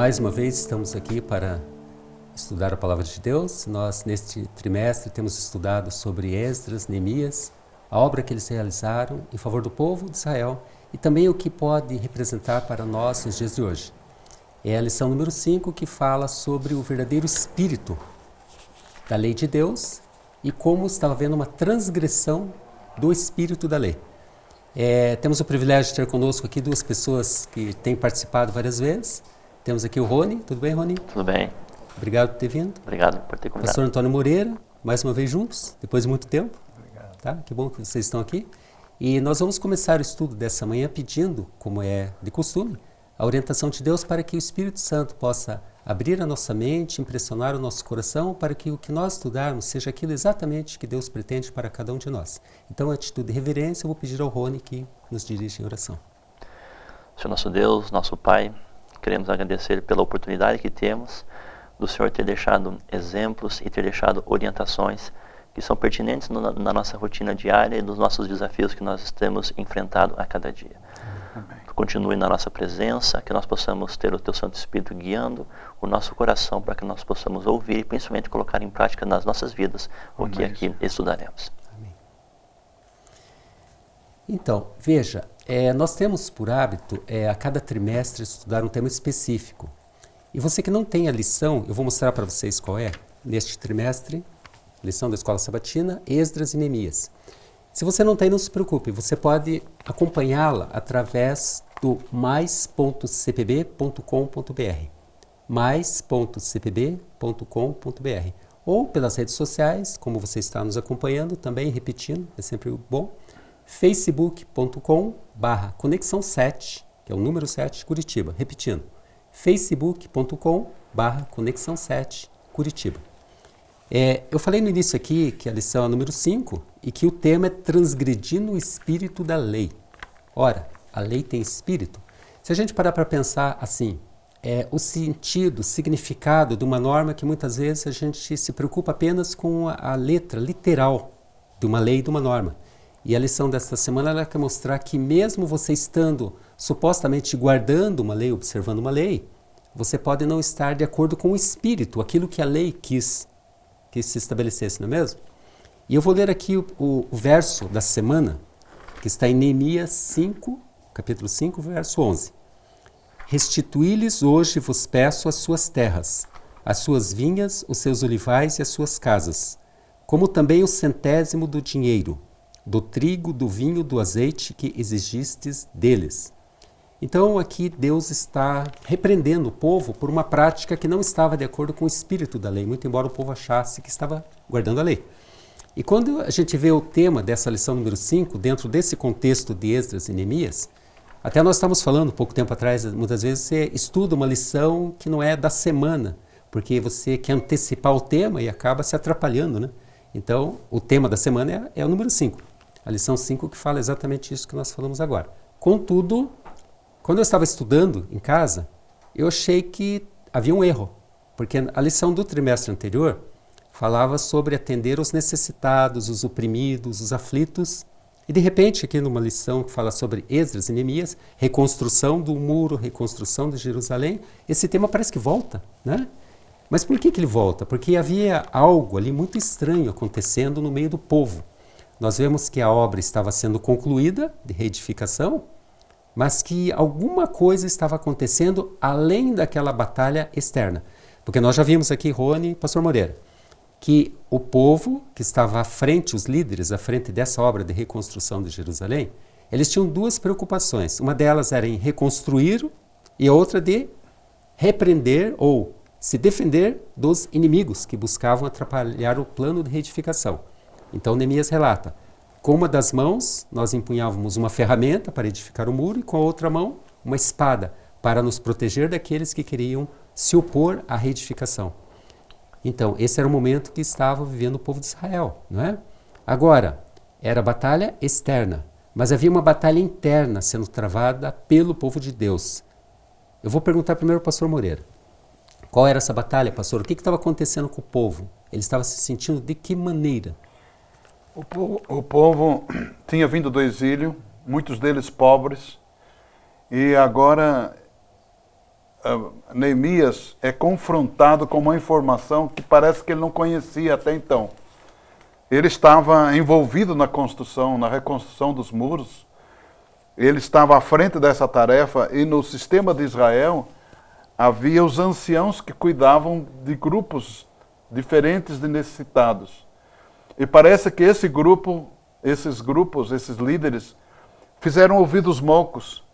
Mais uma vez estamos aqui para estudar a Palavra de Deus. Nós, neste trimestre, temos estudado sobre Esdras, Neemias, a obra que eles realizaram em favor do povo de Israel e também o que pode representar para nós nos dias de hoje. É a lição número 5 que fala sobre o verdadeiro espírito da lei de Deus e como estava havendo uma transgressão do espírito da lei. Temos o privilégio de ter conosco aqui duas pessoas que têm participado várias vezes. Temos aqui o Rony. Tudo bem, Rony? Tudo bem. Obrigado por ter vindo. Obrigado por ter convidado. Pastor Antônio Moreira, mais uma vez juntos, depois de muito tempo. Obrigado. Tá? Que bom que vocês estão aqui. E nós vamos começar o estudo dessa manhã pedindo, como é de costume, a orientação de Deus para que o Espírito Santo possa abrir a nossa mente, impressionar o nosso coração, para que o que nós estudarmos seja aquilo exatamente que Deus pretende para cada um de nós. Então, a atitude de reverência, eu vou pedir ao Rony que nos dirija em oração. Senhor nosso Deus, nosso Pai, queremos agradecer pela oportunidade que temos do Senhor ter deixado exemplos e ter deixado orientações que são pertinentes na nossa rotina diária e nos nossos desafios que nós temos enfrentado a cada dia. Amém. Continue na nossa presença, que nós possamos ter o Teu Santo Espírito guiando o nosso coração para que nós possamos ouvir e principalmente colocar em prática nas nossas vidas o que aqui estudaremos. Amém. Então, veja, nós temos por hábito a cada trimestre estudar um tema específico. E você que não tem a lição, eu vou mostrar para vocês qual é, neste trimestre, lição da Escola Sabatina, Esdras e Neemias. Se você não tem, não se preocupe, você pode acompanhá-la através do mais.cpb.com.br, mais.cpb.com.br, ou pelas redes sociais, como você está nos acompanhando, também repetindo, é sempre bom, facebook.com/conexão 7, que é o número 7, Curitiba, repetindo, facebook.com/conexão 7, Curitiba. Eu falei no início aqui que a lição é a número 5 e que o tema é transgredindo o espírito da lei. Ora, a lei tem espírito? Se a gente parar para pensar assim, o sentido, o significado de uma norma que muitas vezes a gente se preocupa apenas com a letra literal de uma lei e de uma norma. E a lição desta semana ela quer mostrar que mesmo você estando supostamente guardando uma lei, observando uma lei, você pode não estar de acordo com o espírito, aquilo que a lei quis que se estabelecesse, não é mesmo? E eu vou ler aqui o verso da semana, que está em Neemias 5, capítulo 5, verso 11. Restituí-lhes hoje vos peço as suas terras, as suas vinhas, os seus olivais e as suas casas, como também o centésimo do dinheiro, do trigo, do vinho, do azeite que exigistes deles. Então aqui Deus está repreendendo o povo por uma prática que não estava de acordo com o espírito da lei, muito embora o povo achasse que estava guardando a lei. E quando a gente vê o tema dessa lição número 5, dentro desse contexto de Esdras e Neemias, até nós estávamos falando pouco tempo atrás, muitas vezes você estuda uma lição que não é da semana, porque você quer antecipar o tema e acaba se atrapalhando, né? Então, o tema da semana é o número 5, a lição 5 que fala exatamente isso que nós falamos agora. Contudo, quando eu estava estudando em casa, eu achei que havia um erro, porque a lição do trimestre anterior falava sobre atender os necessitados, os oprimidos, os aflitos, e de repente aqui numa lição que fala sobre Esdras e Neemias, reconstrução do muro, reconstrução de Jerusalém, esse tema parece que volta, né? Mas por que ele volta? Porque havia algo ali muito estranho acontecendo no meio do povo. Nós vemos que a obra estava sendo concluída, de reedificação, mas que alguma coisa estava acontecendo além daquela batalha externa. Porque nós já vimos aqui, Rony e Pastor Moreira, que o povo que estava à frente, os líderes à frente dessa obra de reconstrução de Jerusalém, eles tinham duas preocupações. Uma delas era em reconstruir e a outra de repreender ou se defender dos inimigos que buscavam atrapalhar o plano de reedificação. Então Neemias relata, com uma das mãos, nós empunhávamos uma ferramenta para edificar o muro e com a outra mão, uma espada para nos proteger daqueles que queriam se opor à reedificação. Então, esse era o momento que estava vivendo o povo de Israel, não é? Agora, era batalha externa, mas havia uma batalha interna sendo travada pelo povo de Deus. Eu vou perguntar primeiro ao pastor Moreira. Qual era essa batalha, pastor? O que estava acontecendo com o povo? Ele estava se sentindo de que maneira? O povo tinha vindo do exílio, muitos deles pobres, e agora Neemias é confrontado com uma informação que parece que ele não conhecia até então. Ele estava envolvido na construção, na reconstrução dos muros. Ele estava à frente dessa tarefa e no sistema de Israel havia os anciãos que cuidavam de grupos diferentes de necessitados. E parece que esses líderes, fizeram ouvidos moucos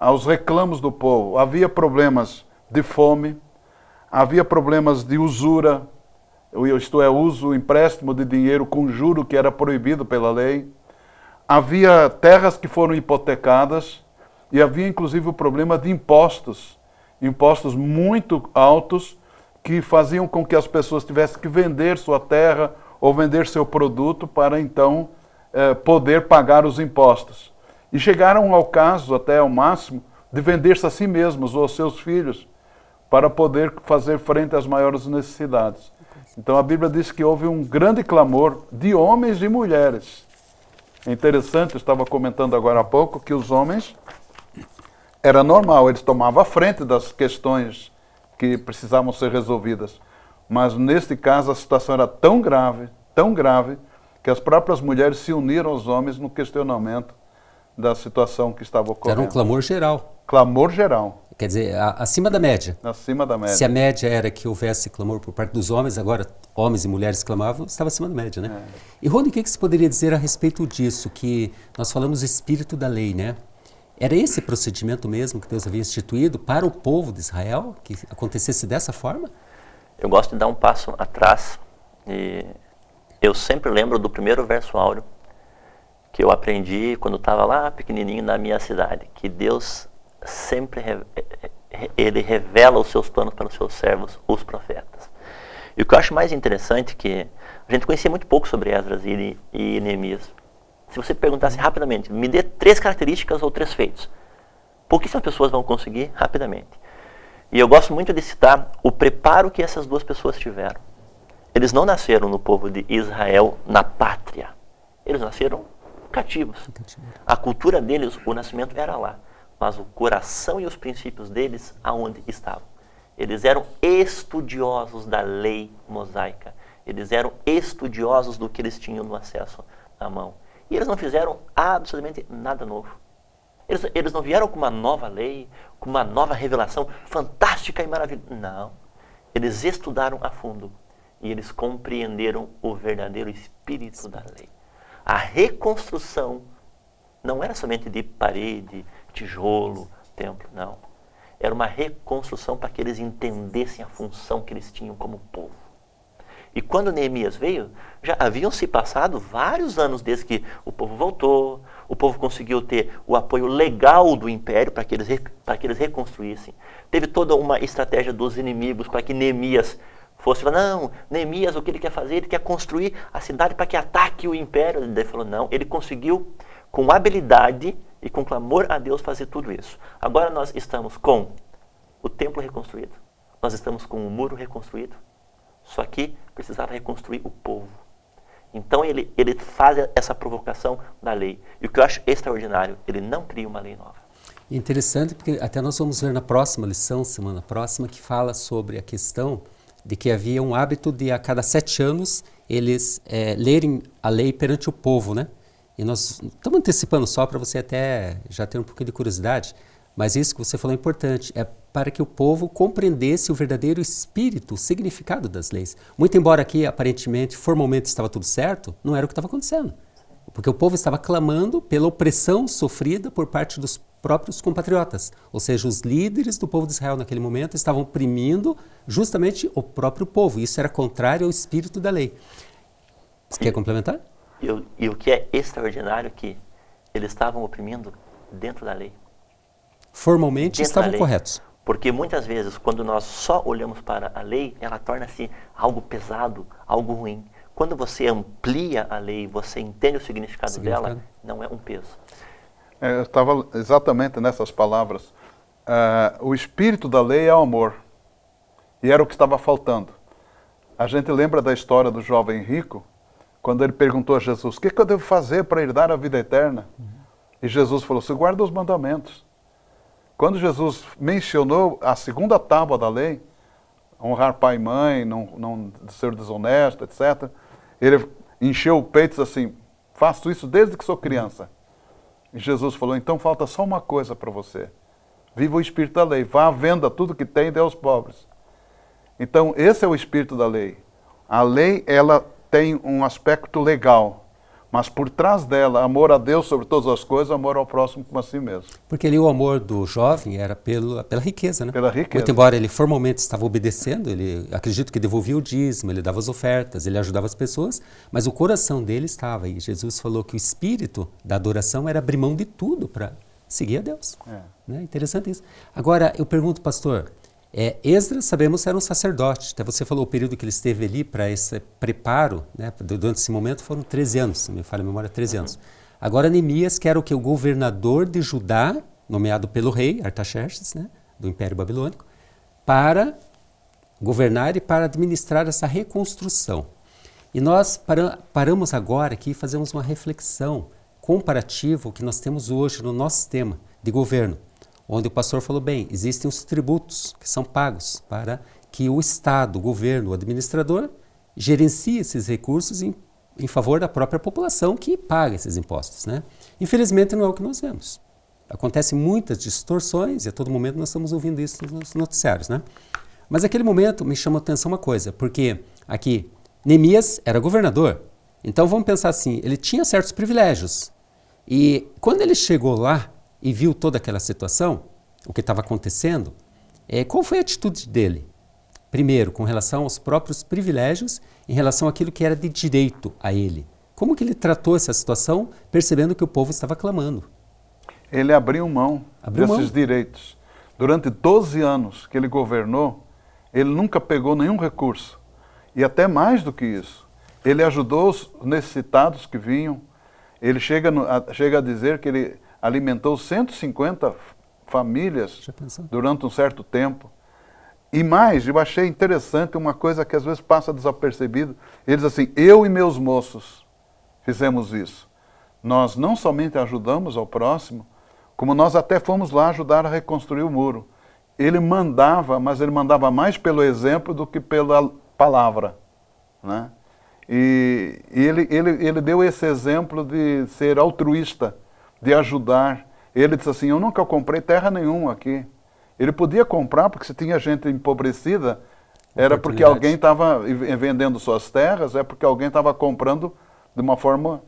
aos reclamos do povo. Havia problemas de fome, havia problemas de usura, isto é, uso, empréstimo de dinheiro com juro que era proibido pela lei. Havia terras que foram hipotecadas e havia inclusive o problema de impostos muito altos que faziam com que as pessoas tivessem que vender sua terra ou vender seu produto para então poder pagar os impostos. E chegaram ao caso, até ao máximo, de vender-se a si mesmos ou aos seus filhos para poder fazer frente às maiores necessidades. Então a Bíblia diz que houve um grande clamor de homens e mulheres. É interessante, eu estava comentando agora há pouco, que os homens, era normal, eles tomavam a frente das questões que precisavam ser resolvidas. Mas neste caso a situação era tão grave, que as próprias mulheres se uniram aos homens no questionamento da situação que estava ocorrendo. Era um clamor geral. Clamor geral. Quer dizer, acima da média. Acima da média. Se a média era que houvesse clamor por parte dos homens, agora homens e mulheres clamavam, estava acima da média, né? E Rony, o que você poderia dizer a respeito disso? Que nós falamos espírito da lei, né? Era esse procedimento mesmo que Deus havia instituído para o povo de Israel, que acontecesse dessa forma? Eu gosto de dar um passo atrás e eu sempre lembro do primeiro verso áureo que eu aprendi quando estava lá pequenininho na minha cidade, que Deus sempre ele revela os seus planos para os seus servos, os profetas. E o que eu acho mais interessante é que a gente conhecia muito pouco sobre Esdras e Neemias. Se você perguntasse rapidamente, me dê 3 características ou 3 feitos, pouquíssimas pessoas vão conseguir rapidamente. E eu gosto muito de citar o preparo que essas 2 pessoas tiveram. Eles não nasceram no povo de Israel, na pátria. Eles nasceram cativos. A cultura deles, o nascimento era lá. Mas o coração e os princípios deles, aonde estavam? Eles eram estudiosos da lei mosaica. Eles eram estudiosos do que eles tinham no acesso à mão. E eles não fizeram absolutamente nada novo. Eles não vieram com uma nova lei, com uma nova revelação fantástica e maravilhosa. Não. Eles estudaram a fundo. E eles compreenderam o verdadeiro espírito da lei. A reconstrução não era somente de parede, tijolo, templo, não. Era uma reconstrução para que eles entendessem a função que eles tinham como povo. E quando Neemias veio, já haviam se passado vários anos desde que o povo voltou, o povo conseguiu ter o apoio legal do império para que eles reconstruíssem. Teve toda uma estratégia dos inimigos para que Neemias fosse falar, não, Neemias, o que ele quer fazer? Ele quer construir a cidade para que ataque o império. Ele falou, não, ele conseguiu com habilidade e com clamor a Deus fazer tudo isso. Agora nós estamos com o templo reconstruído, nós estamos com o muro reconstruído, só que precisava reconstruir o povo. Então ele faz essa provocação da lei. E o que eu acho extraordinário, ele não cria uma lei nova. Interessante, porque até nós vamos ver na próxima lição, semana próxima, que fala sobre a questão de que havia um hábito de a cada 7 anos eles lerem a lei perante o povo, né? E nós estamos antecipando só para você até já ter um pouquinho de curiosidade, mas isso que você falou é importante, é para que o povo compreendesse o verdadeiro espírito, o significado das leis. Muito embora aqui, aparentemente, formalmente estava tudo certo, não era o que estava acontecendo. Porque o povo estava clamando pela opressão sofrida por parte dos próprios compatriotas. Ou seja, os líderes do povo de Israel naquele momento estavam oprimindo justamente o próprio povo. Isso era contrário ao espírito da lei. Você quer complementar? E o que é extraordinário é que eles estavam oprimindo dentro da lei. Formalmente Dentro estavam da lei. corretos. Porque muitas vezes, quando nós só olhamos para a lei, ela torna-se algo pesado, algo ruim. Quando você amplia a lei, você entende o significado dela, não é um peso. Eu estava exatamente nessas palavras. O espírito da lei é o amor. E era o que estava faltando. A gente lembra da história do jovem rico, quando ele perguntou a Jesus, o que eu devo fazer para herdar a vida eterna? E Jesus falou, você guarda os mandamentos. Quando Jesus mencionou a segunda tábua da lei, honrar pai e mãe, não ser desonesto, etc., ele encheu o peito e disse assim, faço isso desde que sou criança. E Jesus falou, então falta só uma coisa para você. Viva o espírito da lei, vá à venda tudo que tem e dê aos pobres. Então, esse é o espírito da lei. A lei, ela tem um aspecto legal, mas por trás dela, amor a Deus sobre todas as coisas, amor ao próximo como a si mesmo. Porque ali o amor do jovem era pela riqueza, né? Pela riqueza. Muito embora ele formalmente estava obedecendo, ele acredito que devolvia o dízimo, ele dava as ofertas, ele ajudava as pessoas, mas o coração dele estava aí. Jesus falou que o espírito da adoração era abrir mão de tudo para seguir a Deus. Né? Interessante isso. Agora, eu pergunto, pastor, Esdras, sabemos, era um sacerdote. Até você falou o período que ele esteve ali para esse preparo, né? Durante esse momento foram 13 anos, se me falha a memória, 13 anos. Agora Neemias, que era o governador de Judá, nomeado pelo rei Artaxerxes, né? Do Império Babilônico, para governar e para administrar essa reconstrução. E nós paramos agora aqui e fazemos uma reflexão comparativa ao que nós temos hoje no nosso sistema de governo, onde o pastor falou bem, existem os tributos que são pagos para que o Estado, o governo, o administrador gerencie esses recursos em favor da própria população que paga esses impostos, né? Infelizmente não é o que nós vemos. Acontecem muitas distorções e a todo momento nós estamos ouvindo isso nos noticiários, né? Mas naquele momento me chamou a atenção uma coisa, porque aqui Neemias era governador, então vamos pensar assim, ele tinha certos privilégios e quando ele chegou lá e viu toda aquela situação, o que estava acontecendo, qual foi a atitude dele? Primeiro, com relação aos próprios privilégios, em relação àquilo que era de direito a ele. Como que ele tratou essa situação, percebendo que o povo estava clamando? Ele abriu mão desses direitos. Durante 12 anos que ele governou, ele nunca pegou nenhum recurso. E até mais do que isso, ele ajudou os necessitados que vinham. Ele chega a dizer que ele alimentou 150 famílias durante um certo tempo. E mais, eu achei interessante uma coisa que às vezes passa desapercebido. Ele diz assim, eu e meus moços fizemos isso. Nós não somente ajudamos ao próximo, como nós até fomos lá ajudar a reconstruir o muro. Ele mandava, mas ele mandava mais pelo exemplo do que pela palavra, né? E ele deu esse exemplo de ser altruísta, de ajudar. Ele disse assim, eu nunca comprei terra nenhuma aqui. Ele podia comprar, porque se tinha gente empobrecida, era porque alguém estava vendendo suas terras, é porque alguém estava comprando de uma forma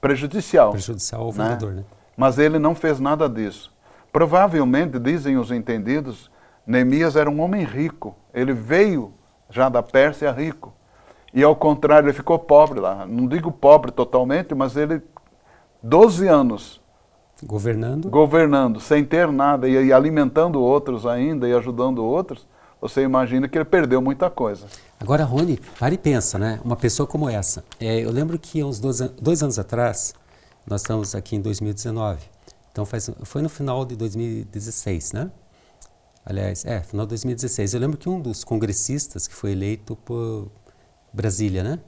prejudicial. Prejudicial ao vendedor, né? Mas ele não fez nada disso. Provavelmente, dizem os entendidos, Neemias era um homem rico. Ele veio já da Pérsia rico. E ao contrário, ele ficou pobre lá. Não digo pobre totalmente, mas ele, 12 anos... Governando, sem ter nada, e alimentando outros ainda, e ajudando outros, você imagina que ele perdeu muita coisa. Agora, Rony, para e pensa, né? Uma pessoa como essa. Eu lembro que há uns 2 anos atrás, nós estamos aqui em 2019, então foi no final de 2016, né? Aliás, final de 2016. Eu lembro que um dos congressistas que foi eleito por Brasília, né?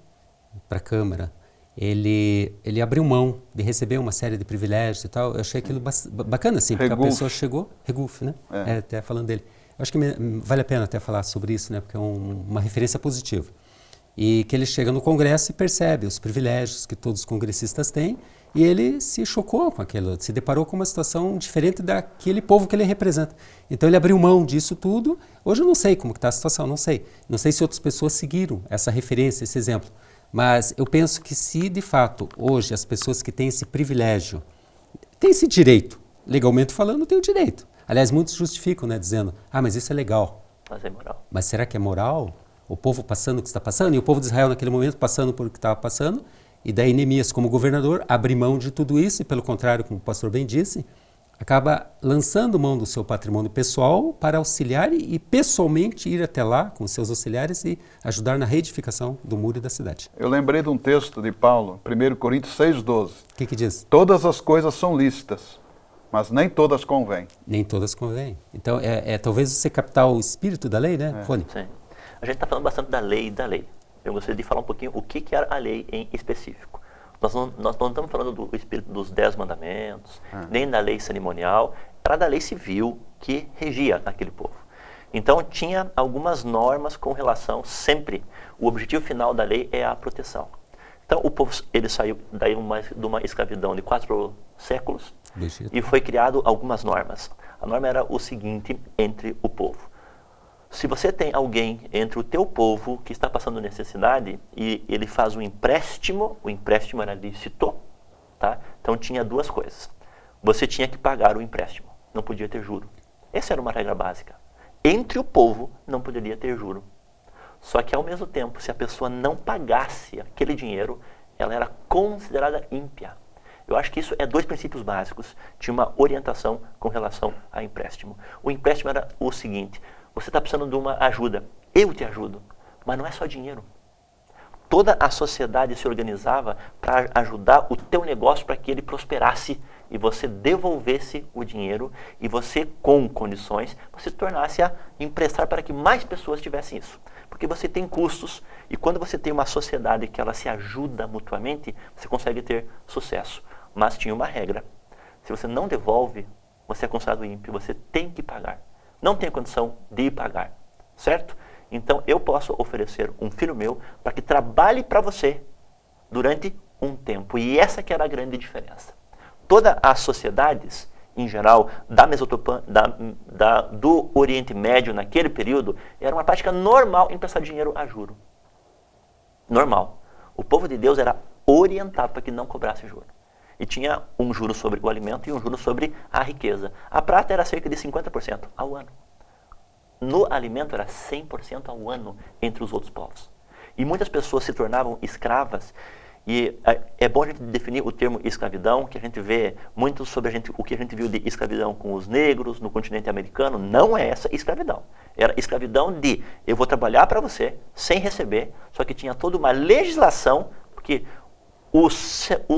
Para a Câmara, ele abriu mão de receber uma série de privilégios e tal. Eu achei aquilo bacana, assim, porque a pessoa chegou... Regulf, né? Até falando dele. Eu acho que vale a pena até falar sobre isso, né? Porque é uma referência positiva. E que ele chega no Congresso e percebe os privilégios que todos os congressistas têm e ele se chocou com aquilo, se deparou com uma situação diferente daquele povo que ele representa. Então ele abriu mão disso tudo. Hoje eu não sei como está a situação, não sei. Não sei se outras pessoas seguiram essa referência, esse exemplo. Mas eu penso que se, de fato, hoje as pessoas que têm esse privilégio, têm esse direito, legalmente falando, têm o direito. Aliás, muitos justificam, né, dizendo, mas isso é legal. Mas é moral. Mas será que é moral? O povo passando o que está passando? E o povo de Israel, naquele momento, passando por o que estava passando. E daí Neemias, como governador, abre mão de tudo isso e, pelo contrário, como o pastor bem disse, acaba lançando mão do seu patrimônio pessoal para auxiliar e pessoalmente ir até lá com seus auxiliares e ajudar na reedificação do muro e da cidade. Eu lembrei de um texto de Paulo, 1 Coríntios 6,12. O que diz? Todas as coisas são lícitas, mas nem todas convêm. Nem todas convêm. Então, talvez você captar o espírito da lei, né, Rony? Sim. A gente está falando bastante da lei e da lei. Eu gostaria de falar um pouquinho o que era a lei em específico. Nós não estamos falando do espírito dos 10 mandamentos, nem da lei cerimonial. era da lei civil que regia aquele povo. Então tinha algumas normas com relação, sempre, o objetivo final da lei é a proteção. Então o povo ele saiu daí de uma escravidão de 4 séculos e foi criado algumas normas. A norma era o seguinte entre o povo. Se você tem alguém entre o teu povo que está passando necessidade e ele faz um empréstimo, o empréstimo era lícito, tá? Então tinha 2 coisas. Você tinha que pagar o empréstimo, não podia ter juro. Essa era uma regra básica. Entre o povo não poderia ter juro. Só que ao mesmo tempo, se a pessoa não pagasse aquele dinheiro, ela era considerada ímpia. Eu acho que isso é 2 princípios básicos de uma orientação com relação a empréstimo. O empréstimo era o seguinte: você está precisando de uma ajuda, eu te ajudo, mas não é só dinheiro. Toda a sociedade se organizava para ajudar o teu negócio para que ele prosperasse e você devolvesse o dinheiro e você, com condições, você tornasse a emprestar para que mais pessoas tivessem isso. Porque você tem custos e quando você tem uma sociedade que ela se ajuda mutuamente, você consegue ter sucesso. Mas tinha uma regra. Se você não devolve, você é considerado ímpio, você tem que pagar. Não tem condição de pagar, certo? Então eu posso oferecer um filho meu para que trabalhe para você durante um tempo. E essa que era a grande diferença. Todas as sociedades, em geral, da Mesopotâmia, do Oriente Médio naquele período, era uma prática normal emprestar dinheiro a juro. Normal. O povo de Deus era orientado para que não cobrasse juro. E tinha um juro sobre o alimento e um juro sobre a riqueza. A prata era cerca de 50% ao ano. No alimento era 100% ao ano entre os outros povos. E muitas pessoas se tornavam escravas. E é bom a gente definir o termo escravidão, que a gente vê muito sobre o que a gente viu de escravidão com os negros no continente americano. Não é essa escravidão. Era escravidão de eu vou trabalhar para você sem receber, só que tinha toda uma legislação, porque o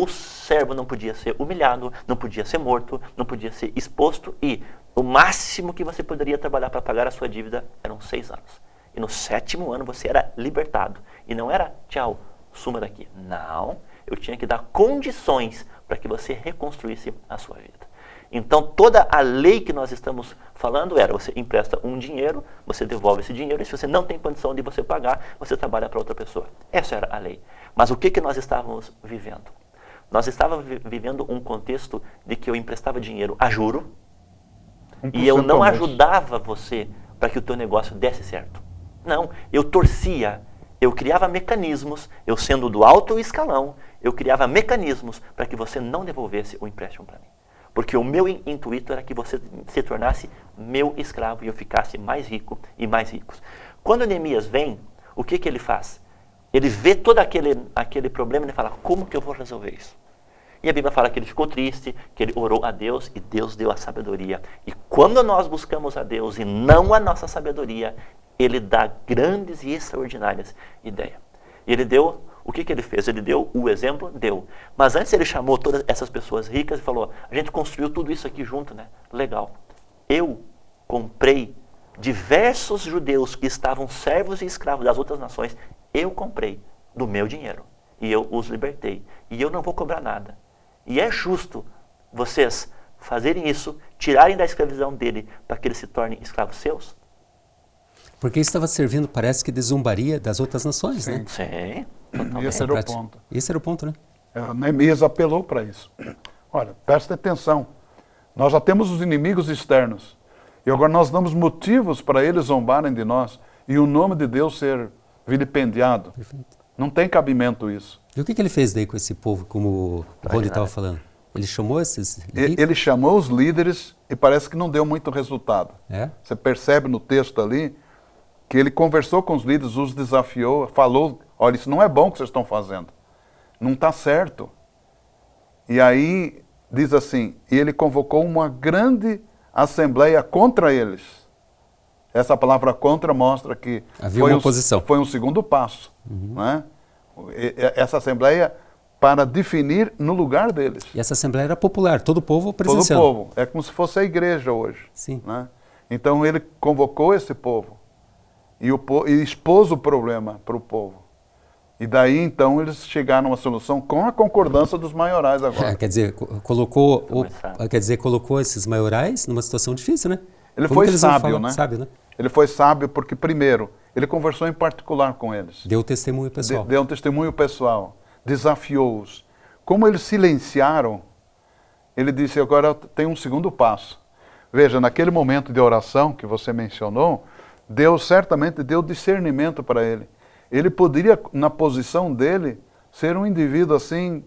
servo não podia ser humilhado, não podia ser morto, não podia ser exposto e o máximo que você poderia trabalhar para pagar a sua dívida eram 6 anos. E no 7º ano você era libertado. E não era, tchau, suma daqui. Não, eu tinha que dar condições para que você reconstruísse a sua vida. Então toda a lei que nós estamos falando era, você empresta um dinheiro, você devolve esse dinheiro, e se você não tem condição de você pagar, você trabalha para outra pessoa. Essa era a lei. Mas o que nós estávamos vivendo? Nós estávamos vivendo um contexto de que eu emprestava dinheiro a juro, e eu não ajudava você para que o teu negócio desse certo. Não, eu torcia, eu criava mecanismos, eu sendo do alto escalão, eu criava mecanismos para que você não devolvesse o empréstimo para mim. Porque o meu intuito era que você se tornasse meu escravo e eu ficasse mais rico e mais rico. Quando Neemias vem, o que ele faz? Ele vê todo aquele problema e ele fala, como que eu vou resolver isso? E a Bíblia fala que ele ficou triste, que ele orou a Deus e Deus deu a sabedoria. E quando nós buscamos a Deus e não a nossa sabedoria, Ele dá grandes e extraordinárias ideias. E ele deu, o que ele fez? Ele deu o exemplo? Deu. Mas antes ele chamou todas essas pessoas ricas e falou, a gente construiu tudo isso aqui junto, né? Legal. Eu comprei diversos judeus que estavam servos e escravos das outras nações, eu comprei do meu dinheiro. E eu os libertei. E eu não vou cobrar nada. E é justo vocês fazerem isso, tirarem da escravidão dele para que ele se torne escravos seus? Porque estava servindo, parece que de zombaria das outras nações, Sim. né? Sim. E esse era o ponto. Esse era o ponto, né? Neemias apelou para isso. Olha, presta atenção. Nós já temos os inimigos externos. E agora nós damos motivos para eles zombarem de nós e o nome de Deus ser vilipendiado. Perfeito. Não tem cabimento isso. E o que ele fez daí com esse povo, como o Rony estava falando? Ele chamou esses líderes? Ele chamou os líderes e parece que não deu muito resultado. É? Você percebe no texto ali que ele conversou com os líderes, os desafiou, falou, olha, isso não é bom o que vocês estão fazendo. Não está certo. E aí, diz assim, e ele convocou uma grande assembleia contra eles. Essa palavra contra mostra que havia uma oposição. Foi um segundo passo. Né? Essa assembleia para definir no lugar deles. E essa assembleia era popular, todo o povo presenciando. Todo o povo. É como se fosse a igreja hoje. Sim. Né? Então ele convocou esse povo e expôs o problema para o povo. E daí, então, eles chegaram a uma solução com a concordância dos maiorais agora. Quer dizer, colocou esses maiorais numa situação difícil, né? Ele Como foi que eles vão sábio, falar? né? Sábio, né? Ele foi sábio porque, primeiro, ele conversou em particular com eles. Deu testemunho pessoal. Deu um testemunho pessoal. Desafiou-os. Como eles silenciaram, ele disse, agora tem um segundo passo. Veja, naquele momento de oração que você mencionou, Deus certamente deu discernimento para ele. Ele poderia, na posição dele, ser um indivíduo assim,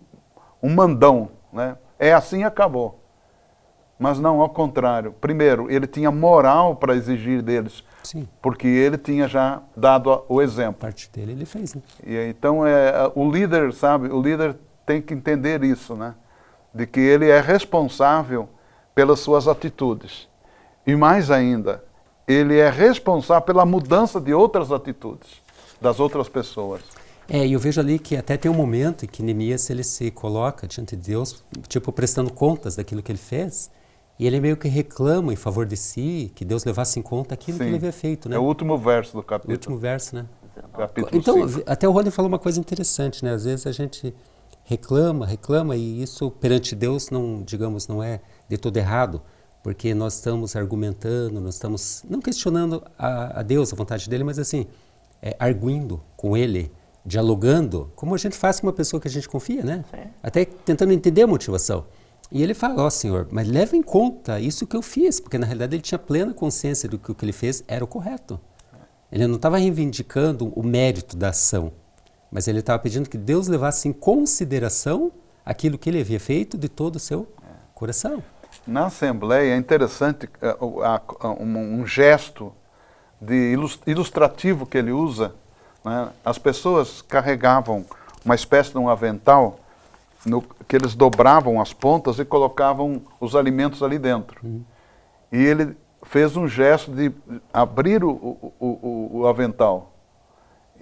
um mandão, né? É assim e acabou. Mas não, ao contrário. Primeiro, ele tinha moral para exigir deles. Sim. Porque ele tinha já dado o exemplo. Parte dele ele fez, né? E então, o líder, sabe, o líder tem que entender isso, né? De que ele é responsável pelas suas atitudes. E mais ainda, ele é responsável pela mudança de outras atitudes das outras pessoas. E eu vejo ali que até tem um momento em que Neemias ele se coloca diante de Deus, tipo, prestando contas daquilo que ele fez, e ele meio que reclama em favor de si, que Deus levasse em conta aquilo que ele havia feito, né? É o último verso do capítulo. O último verso, né? Capítulo Então, 5. até o Rony falou uma coisa interessante, né? Às vezes a gente reclama, e isso perante Deus não, digamos, não é de todo errado, porque nós estamos argumentando, nós estamos não questionando a Deus, a vontade dele, mas assim, arguindo com ele, dialogando, como a gente faz com uma pessoa que a gente confia, né? Sim. Até tentando entender a motivação. E ele fala, ó Senhor, mas leva em conta isso que eu fiz, porque na realidade ele tinha plena consciência do que o que ele fez era o correto. Ele não estava reivindicando o mérito da ação, mas ele estava pedindo que Deus levasse em consideração aquilo que ele havia feito de todo o seu coração. Na Assembleia é interessante um gesto ilustrativo que ele usa, né? As pessoas carregavam uma espécie de um avental que eles dobravam as pontas e colocavam os alimentos ali dentro. E ele fez um gesto de abrir o avental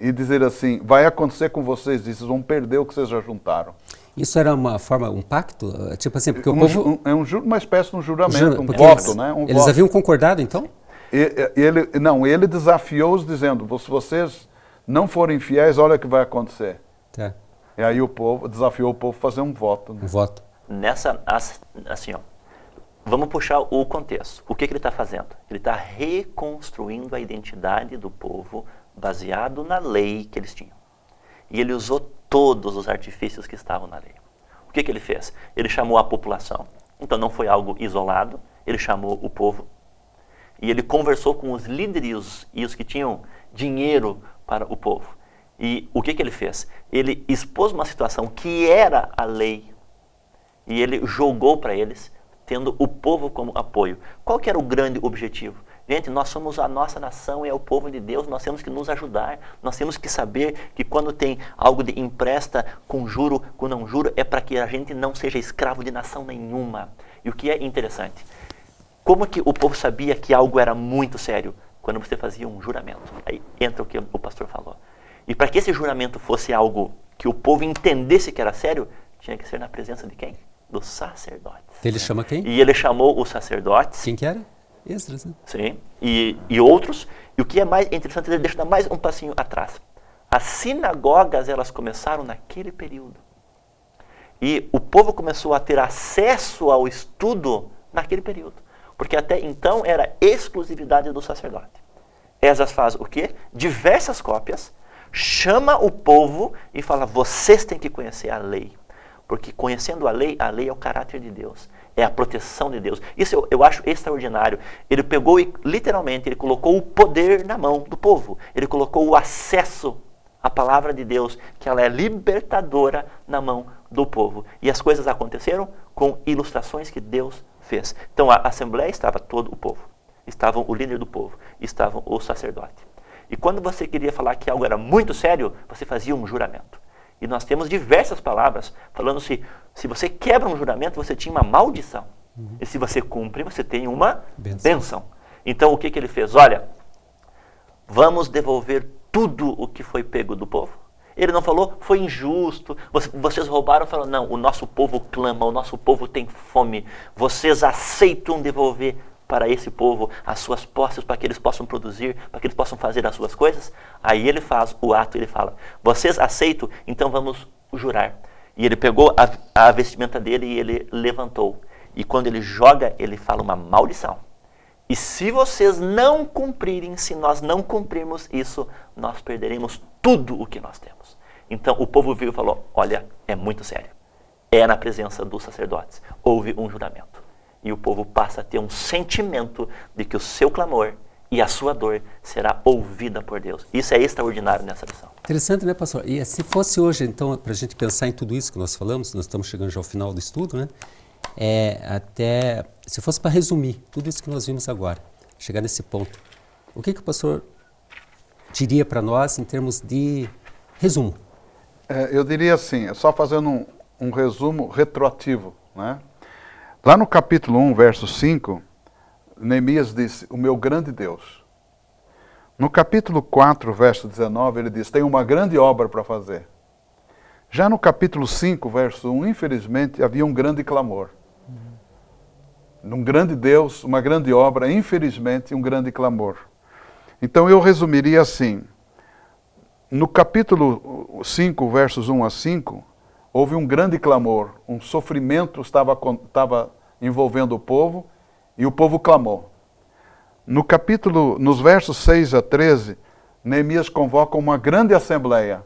e dizer assim, vai acontecer com vocês, vocês vão perder o que vocês já juntaram. Isso era uma forma, um pacto? Tipo assim, porque o povo... uma espécie de um juramento, um voto, né? Eles voto. haviam concordado, então? Ele desafiou-os dizendo, se vocês não forem fiéis, olha o que vai acontecer. Tá. E aí o povo desafiou o povo a fazer um voto. Né? Um voto. Nessa, assim, ó, vamos puxar o contexto. O que ele está fazendo? Ele está reconstruindo a identidade do povo baseado na lei que eles tinham. E ele usou todos os artifícios que estavam na lei. O que ele fez? Ele chamou a população. Então não foi algo isolado, ele chamou o povo. E ele conversou com os líderes e os que tinham dinheiro para o povo. E o que ele fez? Ele expôs uma situação que era a lei e ele jogou para eles, tendo o povo como apoio. Qual que era o grande objetivo? Gente, nós somos a nossa nação, é o povo de Deus, nós temos que nos ajudar, nós temos que saber que quando tem algo de empresta com juro, com não juro, é para que a gente não seja escravo de nação nenhuma. E o que é interessante, como que o povo sabia que algo era muito sério? Quando você fazia um juramento. Aí entra o que o pastor falou. E para que esse juramento fosse algo que o povo entendesse que era sério, tinha que ser na presença de quem? Dos sacerdotes. Ele chama quem? E ele chamou os sacerdotes. Quem que era? Esdras, né? Sim. E outros. E o que é mais interessante, ele deixa dar mais um passinho atrás. As sinagogas, elas começaram naquele período. E o povo começou a ter acesso ao estudo naquele período. Porque até então era exclusividade do sacerdote. Esdras faz o quê? Diversas cópias, chama o povo e fala, vocês têm que conhecer a lei. Porque conhecendo a lei é o caráter de Deus, é a proteção de Deus. Isso eu acho extraordinário. Ele pegou e, literalmente, ele colocou o poder na mão do povo. Ele colocou o acesso à palavra de Deus, que ela é libertadora, na mão do povo. E as coisas aconteceram com ilustrações que Deus fez. Então a assembleia estava todo o povo. Estavam o líder do povo, estavam o sacerdote. E quando você queria falar que algo era muito sério, você fazia um juramento. E nós temos diversas palavras falando se você quebra um juramento, você tinha uma maldição. E se você cumpre, você tem uma bênção. Então o que ele fez? Olha, vamos devolver tudo o que foi pego do povo. Ele não falou, foi injusto, vocês roubaram, falou, não, o nosso povo clama, o nosso povo tem fome, vocês aceitam devolver para esse povo as suas posses, para que eles possam produzir, para que eles possam fazer as suas coisas? Aí ele faz o ato, ele fala, vocês aceitam? Então vamos jurar. E ele pegou a vestimenta dele e ele levantou. E quando ele joga, ele fala uma maldição. E se vocês não cumprirem, se nós não cumprirmos isso, nós perderemos tudo o que nós temos. Então o povo viu e falou, olha, é muito sério. É na presença dos sacerdotes. Houve um juramento. E o povo passa a ter um sentimento de que o seu clamor e a sua dor será ouvida por Deus. Isso é extraordinário nessa lição. Interessante, né, pastor? E se fosse hoje, então, para a gente pensar em tudo isso que nós falamos, nós estamos chegando já ao final do estudo, né? Até, se fosse para resumir tudo isso que nós vimos agora, chegar nesse ponto, o que o pastor diria para nós em termos de resumo? Eu diria assim, só fazendo um resumo retroativo, né? Lá no capítulo 1, verso 5, Neemias disse, o meu grande Deus. No capítulo 4, verso 19, ele diz, tem uma grande obra para fazer. Já no capítulo 5, verso 1, infelizmente, havia um grande clamor. Um grande Deus, uma grande obra, infelizmente, um grande clamor. Então eu resumiria assim, no capítulo 5, versos 1 a 5, houve um grande clamor, um sofrimento estava envolvendo o povo e o povo clamou. Nos versos 6 a 13, Neemias convoca uma grande assembleia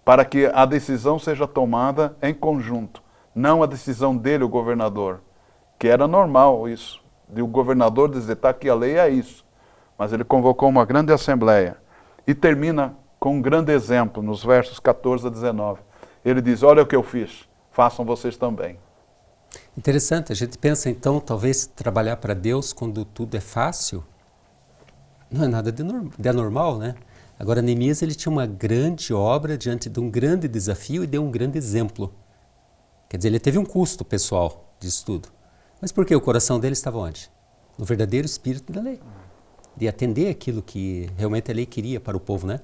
para que a decisão seja tomada em conjunto, não a decisão dele, o governador, que era normal isso, de o governador dizer, está aqui a lei, é isso. Mas ele convocou uma grande assembleia e termina com um grande exemplo, nos versos 14 a 19. Ele diz, olha o que eu fiz, façam vocês também. Interessante, a gente pensa então, talvez trabalhar para Deus quando tudo é fácil, não é nada de anormal, né? Agora, Neemias, ele tinha uma grande obra diante de um grande desafio e deu um grande exemplo. Quer dizer, ele teve um custo pessoal disso tudo. Mas por quê? O coração dele estava onde? No verdadeiro espírito da lei. De atender aquilo que realmente a lei queria para o povo, né?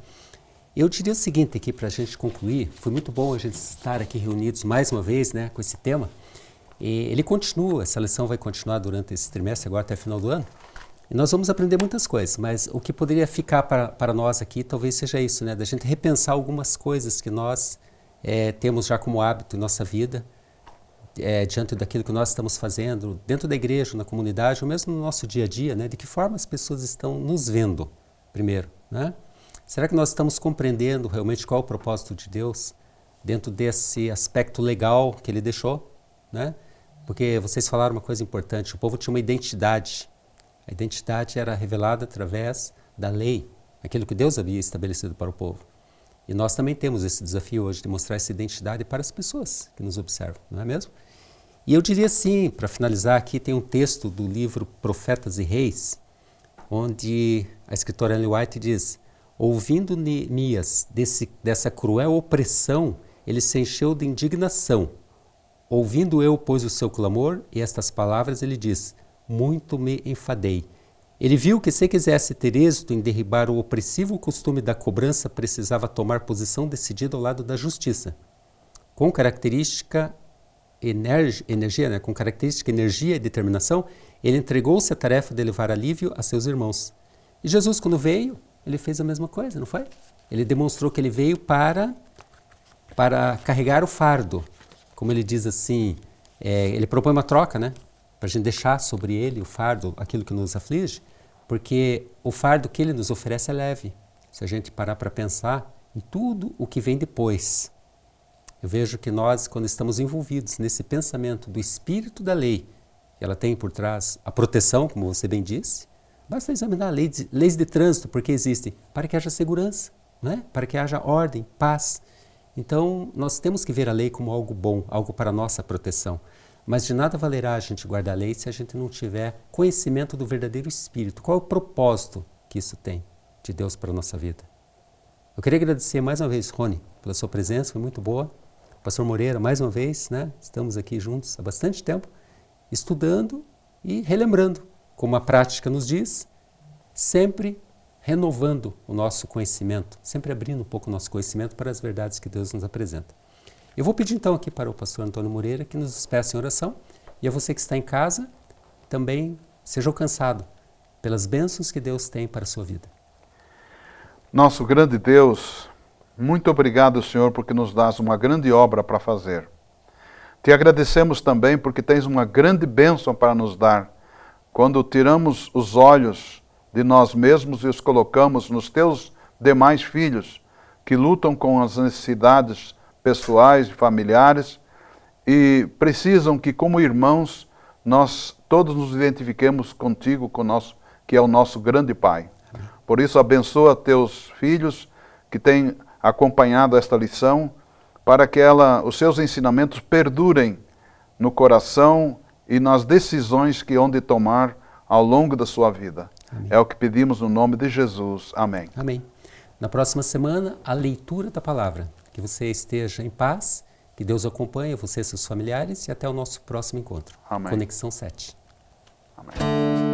Eu diria o seguinte aqui, para a gente concluir, foi muito bom a gente estar aqui reunidos mais uma vez, né, com esse tema. E ele continua, essa lição vai continuar durante esse trimestre, agora até o final do ano. E nós vamos aprender muitas coisas, mas o que poderia ficar para nós aqui talvez seja isso, né, da gente repensar algumas coisas que nós temos já como hábito em nossa vida, diante daquilo que nós estamos fazendo, dentro da igreja, na comunidade, ou mesmo no nosso dia a dia, né, de que forma as pessoas estão nos vendo, primeiro, né? Será que nós estamos compreendendo realmente qual é o propósito de Deus dentro desse aspecto legal que Ele deixou, né? Porque vocês falaram uma coisa importante, o povo tinha uma identidade. A identidade era revelada através da lei, aquilo que Deus havia estabelecido para o povo. E nós também temos esse desafio hoje de mostrar essa identidade para as pessoas que nos observam, não é mesmo? E eu diria assim, para finalizar aqui, tem um texto do livro Profetas e Reis, onde a escritora Ellen White diz, ouvindo Neemias dessa cruel opressão, ele se encheu de indignação. Ouvindo eu, pois, o seu clamor, e estas palavras, ele diz, muito me enfadei. Ele viu que se quisesse ter êxito em derribar o opressivo costume da cobrança, precisava tomar posição decidida ao lado da justiça. Com característica energia, né? Com característica energia e determinação, ele entregou-se à tarefa de levar alívio a seus irmãos. E Jesus, quando veio, ele fez a mesma coisa, não foi? Ele demonstrou que ele veio para carregar o fardo. Como ele diz assim, ele propõe uma troca, né? Para a gente deixar sobre ele o fardo, aquilo que nos aflige, porque o fardo que ele nos oferece é leve. Se a gente parar para pensar em tudo o que vem depois. Eu vejo que nós, quando estamos envolvidos nesse pensamento do espírito da lei, que ela tem por trás a proteção, como você bem disse, basta examinar leis de trânsito, porque existem, para que haja segurança, né? Para que haja ordem, paz. Então, nós temos que ver a lei como algo bom, algo para a nossa proteção. Mas de nada valerá a gente guardar a lei se a gente não tiver conhecimento do verdadeiro espírito. Qual é o propósito que isso tem de Deus para a nossa vida? Eu queria agradecer mais uma vez, Rony, pela sua presença, foi muito boa. Pastor Moreira, mais uma vez, né? Estamos aqui juntos há bastante tempo, estudando e relembrando, como a prática nos diz, sempre renovando o nosso conhecimento, sempre abrindo um pouco o nosso conhecimento para as verdades que Deus nos apresenta. Eu vou pedir então aqui para o pastor Antônio Moreira que nos despeça em oração, e a você que está em casa, também seja alcançado pelas bênçãos que Deus tem para a sua vida. Nosso grande Deus, muito obrigado, Senhor, porque nos dás uma grande obra para fazer. Te agradecemos também porque tens uma grande bênção para nos dar. Quando tiramos os olhos de nós mesmos e os colocamos nos teus demais filhos, que lutam com as necessidades pessoais e familiares e precisam que, como irmãos, nós todos nos identifiquemos contigo, que é o nosso grande Pai. Amém. Por isso, abençoa teus filhos que têm acompanhado esta lição, para que os seus ensinamentos perdurem no coração e nas decisões que hão de tomar ao longo da sua vida. Amém. É o que pedimos no nome de Jesus. Amém. Amém. Na próxima semana, a leitura da palavra. Que você esteja em paz, que Deus acompanhe você e seus familiares e até o nosso próximo encontro. Amém. Conexão 7. Amém.